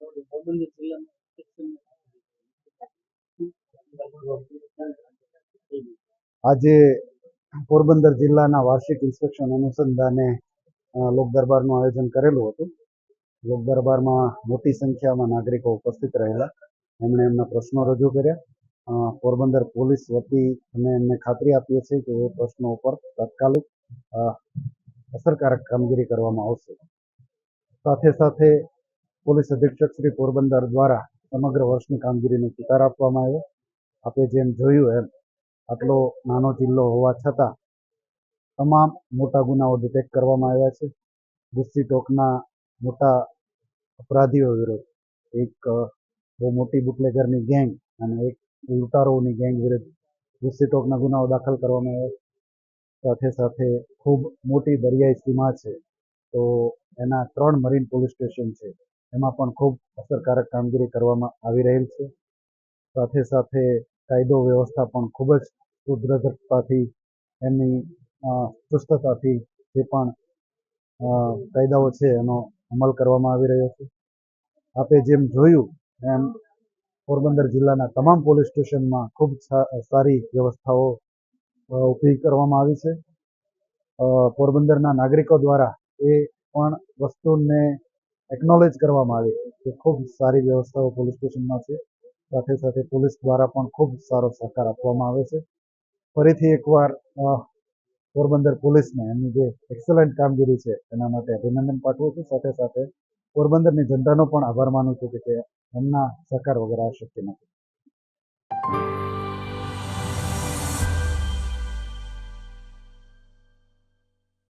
પોરબંદર જિલ્લામાં આજે પોરબંદર જિલ્લાના વાર્ષિક ઇન્સ્પેક્શન અનુસંધાને લોક દરબારનું આયોજન કરેલું હતું. લોક દરબારમાં મોટી સંખ્યામાં નાગરિકો ઉપસ્થિત રહેલા. એમણે એમના પ્રશ્નો રજૂ કર્યા. પોરબંદર પોલીસ વતી અમે એમને ખાતરી આપીએ છીએ કે એ પ્રશ્નો ઉપર તાત્કાલિક અસરકારક કામગીરી કરવામાં આવશે. સાથે સાથે પોલીસ અધિક્ષક શ્રી પોરબંદર દ્વારા સમગ્ર વર્ષની કામગીરીનો ચિતાર આપવામાં આવ્યો. આપણે જેમ જોયું એમ આટલો નાનો જિલ્લો હોવા છતાં તમામ મોટા ગુનાઓ ડિટેક્ટ કરવામાં આવ્યા છે. ગુસ્સી ટોકના મોટા અપરાધીઓ વિરુદ્ધ એક બહુ મોટી બુટલેગરની ગેંગ અને એક લૂંટારોની ગેંગ વિરુદ્ધ ગુસ્સી ટોકના ગુનાઓ દાખલ કરવામાં આવ્યા. સાથે સાથે ખૂબ મોટી દરિયાઈ સીમા છે, તો એના 3 મરીન પોલીસ સ્ટેશન છે, એમાં પણ ખૂબ અસરકારક કામગીરી કરવામાં આવી રહેલ છે. સાથે સાથે કાયદો વ્યવસ્થા પણ ખૂબ જ સુદ્રઢતાથી એમની ચુસ્તતાથી જે પણ કાયદાઓ છે એનો અમલ કરવામાં આવી રહ્યો છે. આપણે જેમ જોયું એમ પોરબંદર જિલ્લાના તમામ પોલીસ સ્ટેશનમાં ખૂબ સારી વ્યવસ્થાઓ ઊભી કરવામાં આવી છે. પોરબંદરના નાગરિકો દ્વારા એ પણ વસ્તુને એકનોલેજ કરવામાં આવી કે ખૂબ સારી વ્યવસ્થાઓ પોલીસ સ્ટેશનમાં છે. સાથે સાથે પોલીસ દ્વારા પણ ખૂબ સારો સહકાર આપવામાં આવે છે. ફરીથી એકવાર પોરબંદર પોલીસને એમની જે એક્સલન્ટ કામગીરી છે એના માટે અભિનંદન પાઠવું છું. સાથે સાથે પોરબંદરની જનતાનો પણ આભાર માનું છું કે એમના સહકાર વગર આ શક્ય નથી.